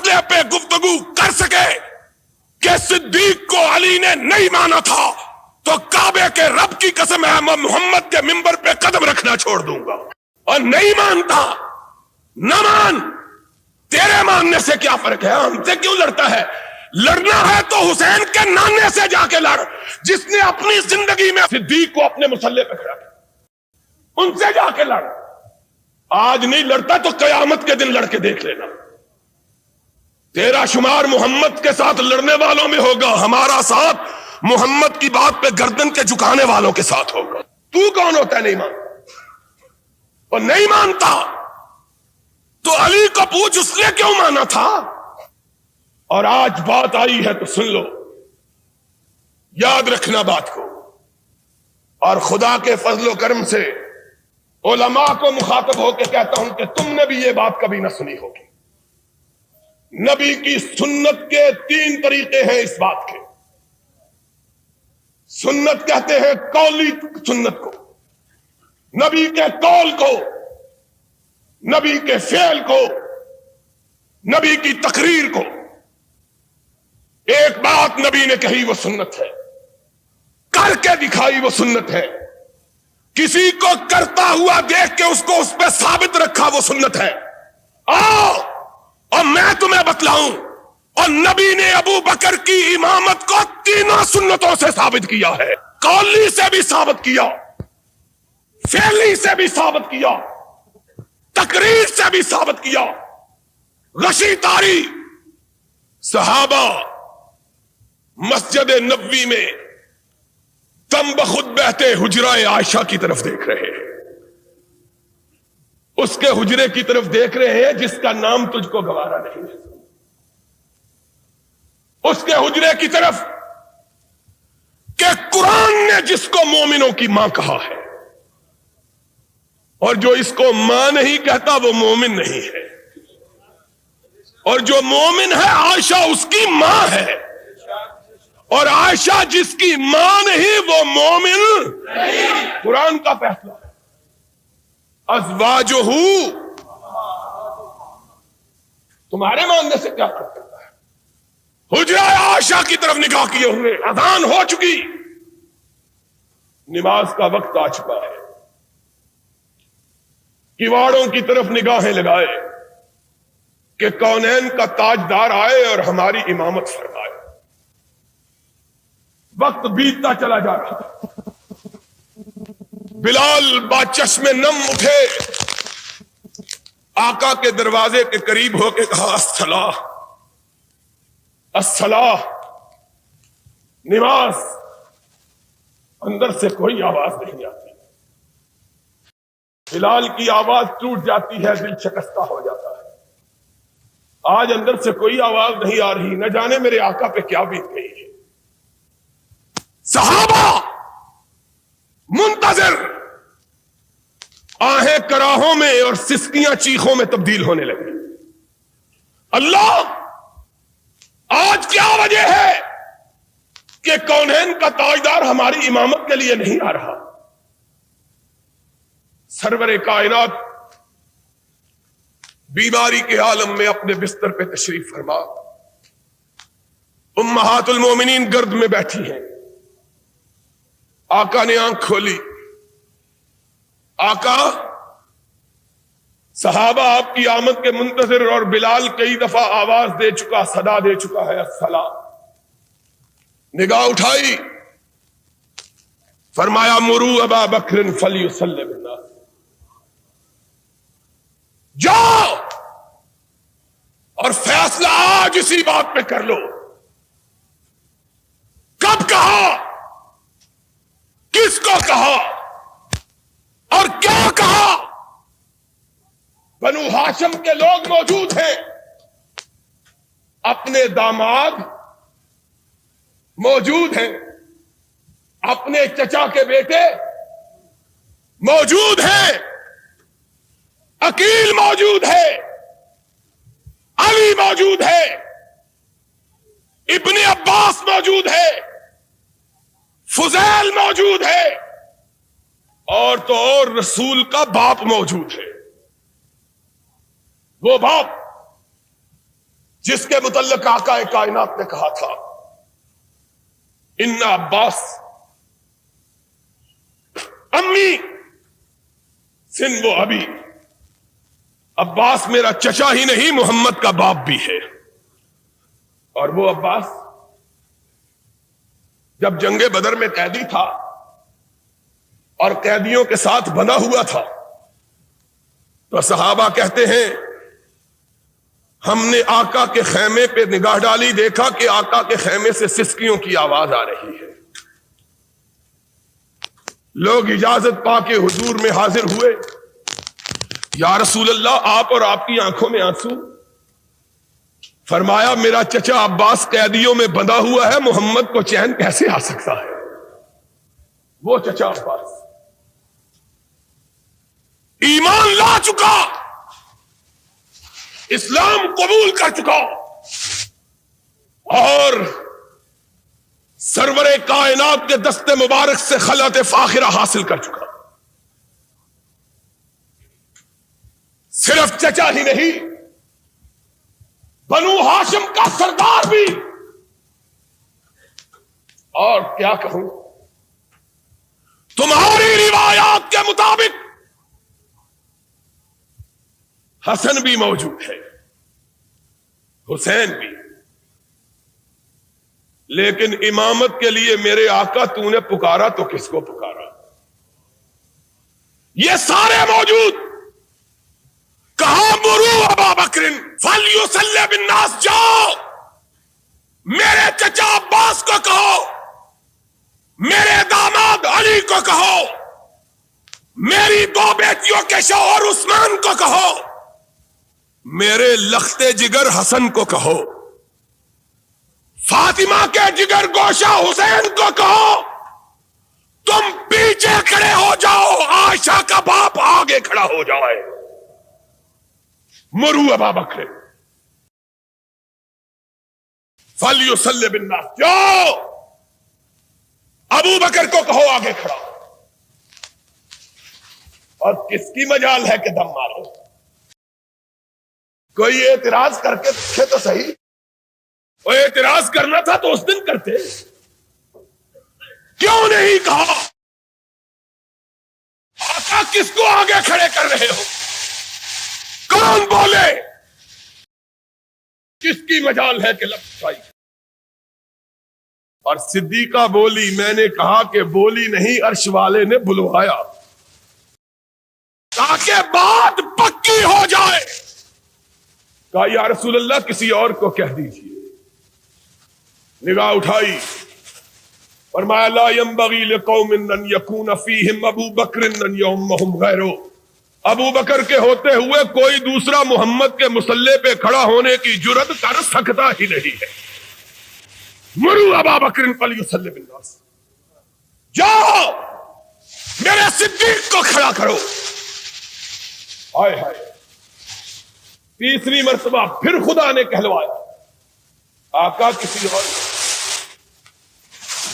مسئلے پہ گفتگو کر سکے کہ صدیق کو علی نے نہیں مانا تھا تو کعبے کے رب کی قسم ہے میں محمد کے منبر پہ قدم رکھنا چھوڑ دوں گا. اور نہیں مانتا نہ مان, تیرے ماننے سے کیا فرق ہے؟ ہم سے کیوں لڑتا ہے؟ لڑنا ہے تو حسین کے نانے سے جا کے لڑ, جس نے اپنی زندگی میں صدیق کو اپنے مسلح پہ کھڑا کیا, ان سے جا کے لڑ. آج نہیں لڑتا تو قیامت کے دن لڑ کے دیکھ لینا. تیرا شمار محمد کے ساتھ لڑنے والوں میں ہوگا, ہمارا ساتھ محمد کی بات پہ گردن کے جھکانے والوں کے ساتھ ہوگا. تو کون ہوتا ہے نہیں مانتا؟ اور نہیں مانتا تو علی کو پوچھ اس نے کیوں مانا تھا. اور آج بات آئی ہے تو سن لو, یاد رکھنا بات کو. اور خدا کے فضل و کرم سے علماء کو مخاطب ہو کے کہتا ہوں کہ تم نے بھی یہ بات کبھی نہ سنی ہوگی. نبی کی سنت کے 3 طریقے ہیں اس بات کے. سنت کہتے ہیں قولی سنت کو, نبی کے قول کو, نبی کے فعل کو, نبی کی تقریر کو. ایک بات نبی نے کہی وہ سنت ہے, کر کے دکھائی وہ سنت ہے, کسی کو کرتا ہوا دیکھ کے اس کو اس پہ ثابت رکھا وہ سنت ہے. آؤ اور میں تمہیں بتلاؤں, اور نبی نے ابو بکر کی امامت کو 3 سنتوں سے ثابت کیا ہے. قولی سے بھی ثابت کیا, فعلی سے بھی ثابت کیا, تقریر سے بھی ثابت کیا. غشی تاری صحابہ مسجد نبوی میں تم بخود بہتے حجرہ عائشہ کی طرف دیکھ رہے ہیں, اس کے حجرے کی طرف دیکھ رہے ہیں جس کا نام تجھ کو گوارا نہیں ہے, اس کے حجرے کی طرف کہ قرآن نے جس کو مومنوں کی ماں کہا ہے, اور جو اس کو ماں نہیں کہتا وہ مومن نہیں ہے, اور جو مومن ہے عائشہ اس کی ماں ہے, اور عائشہ جس کی ماں نہیں وہ مومن نہیں. قرآن کا فیصلہ ہے. ازواجہ تمہارے ماننے سے کیا فرق کرتا ہے؟ حجرہ عائشہ کی طرف نگاہ کیے ہوئے, اذان ہو چکی, نماز کا وقت آ چکا ہے, کیواڑوں کی طرف نگاہیں لگائے کہ کونین کا تاجدار آئے اور ہماری امامت فرمائے. وقت بیتتا چلا جا رہا ہے. بلال باچشم نم اٹھے, آقا کے دروازے کے قریب ہو کے کہا الصلاۃ الصلاۃ, نماز. اندر سے کوئی آواز نہیں آتی, بلال کی آواز ٹوٹ جاتی ہے, دل شکستہ ہو جاتا ہے. آج اندر سے کوئی آواز نہیں آ رہی, نہ جانے میرے آقا پہ کیا بیت گئی ہے. صحابہ منتظر, آہیں کراہوں میں اور سسکیاں چیخوں میں تبدیل ہونے لگی. اللہ, آج کیا وجہ ہے کہ کونین کا تاجدار ہماری امامت کے لیے نہیں آ رہا؟ سرور کائنات بیماری کے عالم میں اپنے بستر پہ تشریف فرما, امہات المومنین گرد میں بیٹھی ہیں. آقا نے آنکھ کھولی, آقا صحابہ آپ کی آمد کے منتظر, اور بلال کئی دفعہ آواز دے چکا, صدا دے چکا ہے الصلاۃ. نگاہ اٹھائی, فرمایا مروا ابا بکر فلیصلی بالناس, جاؤ اور فیصلہ آج اسی بات پہ کر لو. کب کہا, کس کو کہا اور کیا کہا؟ بنو ہاشم کے لوگ موجود ہیں, اپنے داماد موجود ہیں, اپنے چچا کے بیٹے موجود ہیں, عقیل موجود ہے, علی موجود ہے, ابن عباس موجود ہے, فضیل موجود ہے, اور تو اور رسول کا باپ موجود ہے. وہ باپ جس کے متعلق آقا کائنات نے کہا تھا ان عباس امی سن وہ ابھی، عباس میرا چچا ہی نہیں محمد کا باپ بھی ہے۔ اور وہ عباس جب جنگ بدر میں قیدی تھا اور قیدیوں کے ساتھ بنا ہوا تھا تو صحابہ کہتے ہیں ہم نے آقا کے خیمے پہ نگاہ ڈالی، دیکھا کہ آقا کے خیمے سے سسکیوں کی آواز آ رہی ہے۔ لوگ اجازت پا کے حضور میں حاضر ہوئے، یا رسول اللہ آپ اور آپ کی آنکھوں میں آنسو؟ فرمایا میرا چچا عباس قیدیوں میں بندھا ہوا ہے، محمد کو چین کیسے آ سکتا ہے؟ وہ چچا عباس ایمان لا چکا، اسلام قبول کر چکا اور سرور کائنات کے دست مبارک سے خلعت فاخرہ حاصل کر چکا۔ صرف چچا ہی نہیں، بنو ہاشم کا سردار بھی۔ اور کیا کہوں، تمہاری روایات کے مطابق حسن بھی موجود ہے، حسین بھی، لیکن امامت کے لیے میرے آقا تو نے پکارا تو کس کو پکارا؟ یہ سارے موجود۔ کہاں مرو ابا بکر فلیصلی بالناس، جاؤ میرے چچا عباس کو کہو، میرے داماد علی کو کہو، میری دو بیٹیوں کے شوہر عثمان کو کہو، میرے لختے جگر حسن کو کہو، فاطمہ کے جگر گوشہ حسین کو کہو، تم پیچھے کھڑے ہو جاؤ، عائشہ کا باپ آگے کھڑا ہو جائے۔ مرو ابا بکر فلیصلی بالناس، جاؤ ابو بکر کو کہو آگے کھڑا۔ اور کس کی مجال ہے کہ دم مارو؟ کوئی اعتراض کر کے دیکھے تو صحیح۔ وہ اعتراض کرنا تھا تو اس دن کرتے، کیوں نہیں کہا؟ آقا کس کو آگے کھڑے کر رہے ہو؟ کون بولے؟ کس کی مجال ہے کہ لفظ پائی؟ اور صدیقہ بولی، میں نے کہا کہ بولی نہیں، عرش والے نے بلوایا تاکہ بات پکی ہو جائے۔ کہا یا رسول اللہ کسی اور کو کہہ دیجیے۔ نگاہ اٹھائی، فرمایا لا ينبغي لقوم ان يكون فيهم ابو بکر ان يؤمهم غیرہ، ابو بکر کے ہوتے ہوئے کوئی دوسرا محمد کے مصلی پہ کھڑا ہونے کی جرت کر سکتا ہی نہیں ہے۔ مرو ابا بکر فلیصلی بالناس، جاؤ میرے صدیق کو کھڑا کرو۔ ہائے ہائے، تیسری مرتبہ پھر خدا نے کہلوایا، آقا کسی اور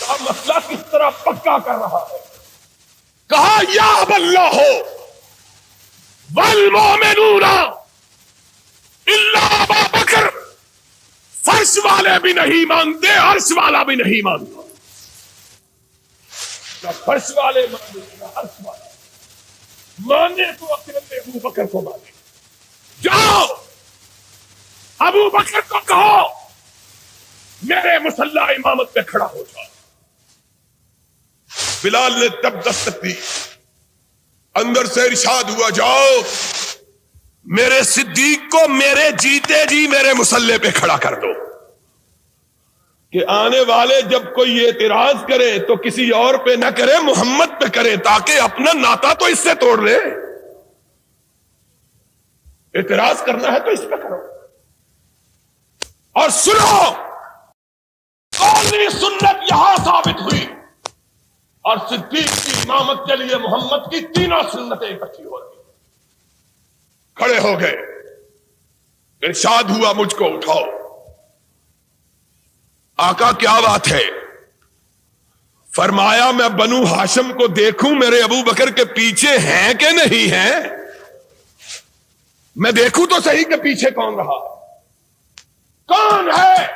کا مسئلہ کس طرح پکا کر رہا ہے۔ کہا یا اب اللہ ہو والمؤمنون الا ابا بکر، فرش والے بھی نہیں مانتے، عرش والا بھی نہیں مانتا، نہ فرش والے مانے نہ عرش والے مانے، تو اکیلے ابو بکر کو مانے۔ جاؤ ابو بکر کو کہو میرے مصلی امامت پہ کھڑا ہو جاؤ۔ بلال نے تب دستک دی، اندر سے ارشاد ہوا جاؤ میرے صدیق کو میرے جیتے جی میرے مصلی پہ کھڑا کر دو، کہ آنے والے جب کوئی اعتراض کرے تو کسی اور پہ نہ کرے، محمد پہ کرے، تاکہ اپنا ناتا تو اس سے توڑ لے۔ اعتراض کرنا ہے تو اس پہ کرو۔ اور سنو، قومی سنت یہاں ثابت ہوئی، اور صدیق کی امامت کے لیے محمد کی تینوں سنتیں اکٹھی ہو رہی۔ کھڑے ہو گئے، ارشاد ہوا مجھ کو اٹھاؤ۔ آقا کیا بات ہے؟ فرمایا میں بنو ہاشم کو دیکھوں میرے ابو بکر کے پیچھے ہیں کہ نہیں ہیں، میں دیکھوں تو صحیح کہ پیچھے کون رہا۔ کون ہے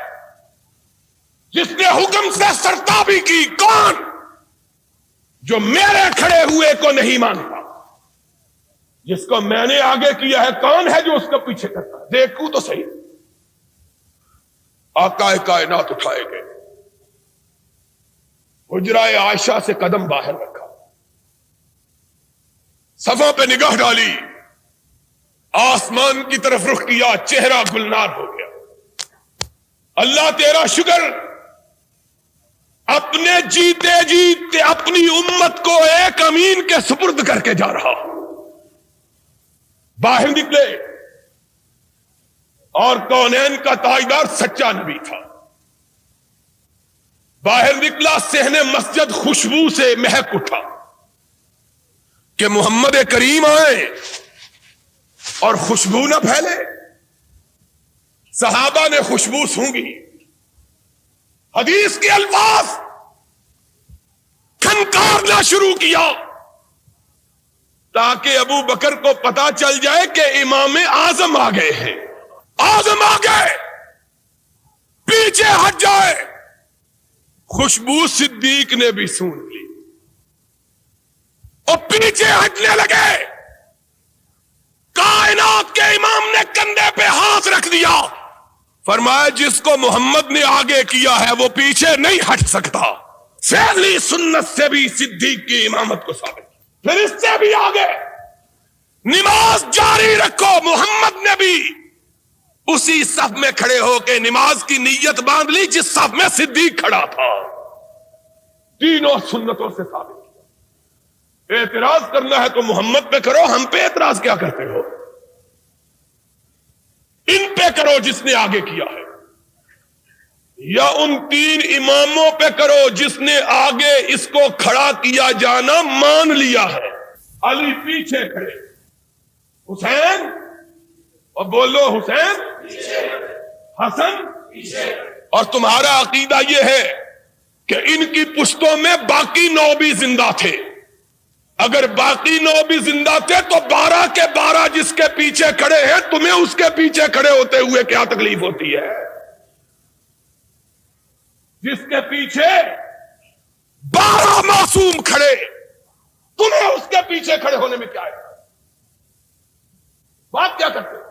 جس نے حکم سے سرتابی کی؟ کون جو میرے کھڑے ہوئے کو نہیں مانتا؟ جس کو میں نے آگے کیا ہے کون ہے جو اس کو پیچھے کرتا ہے؟ دیکھوں تو صحیح. آقا کائنات اٹھائے گئے, حجرہ عائشہ سے قدم باہر رکھا, صفوں پہ نگاہ ڈالی, آسمان کی طرف رخ کیا, چہرہ گلنار ہو گیا. اللہ تیرا شکر, اپنے جیتے جیتے اپنی امت کو ایک امین کے سپرد کر کے جا رہا. باہر نکلے اور کونین کا تاجدار سچا نبی تھا. باہر نکلا, صحن مسجد خوشبو سے مہک اٹھا کہ محمد کریم آئے اور خوشبو نہ پھیلے. صحابہ نے خوشبو سونگھی, حدیث کے الفاظ کھنکارنا شروع کیا تاکہ ابو بکر کو پتا چل جائے کہ امام اعظم آ گئے ہیں. اعظم آ گئے, پیچھے ہٹ جائے. خوشبو صدیق نے بھی سون لی اور پیچھے ہٹنے لگے. کائنات کے امام نے کندھے پہ ہاتھ رکھ دیا, فرمایا جس کو محمد نے آگے کیا ہے وہ پیچھے نہیں ہٹ سکتا. فعلی سنت سے بھی صدیق کی امامت کو ثابت. پھر اس سے بھی آگے نماز جاری رکھو. محمد نے بھی اسی صف میں کھڑے ہو کے نماز کی نیت باندھ لی جس صف میں صدیق کھڑا تھا. تینوں سنتوں سے ثابت کیا. اعتراض کرنا ہے تو محمد پہ کرو, ہم پہ اعتراض کیا کرتے ہو؟ ان پہ کرو جس نے آگے کیا ہے, یا ان تین اماموں پہ کرو جس نے آگے اس کو کھڑا کیا جانا مان لیا ہے. علی پیچھے کھڑے, حسین, اور بولو حسین, حسن, اور تمہارا عقیدہ یہ ہے کہ ان کی پشتوں میں باقی 9 بھی زندہ تھے. اگر باقی 9 بھی زندہ تھے تو 12 کے 12 جس کے پیچھے کھڑے ہیں, تمہیں اس کے پیچھے کھڑے ہوتے ہوئے کیا تکلیف ہوتی ہے؟ جس کے پیچھے 12 معصوم کھڑے, تمہیں اس کے پیچھے کھڑے ہونے میں کیا ہے؟ بات کیا کرتے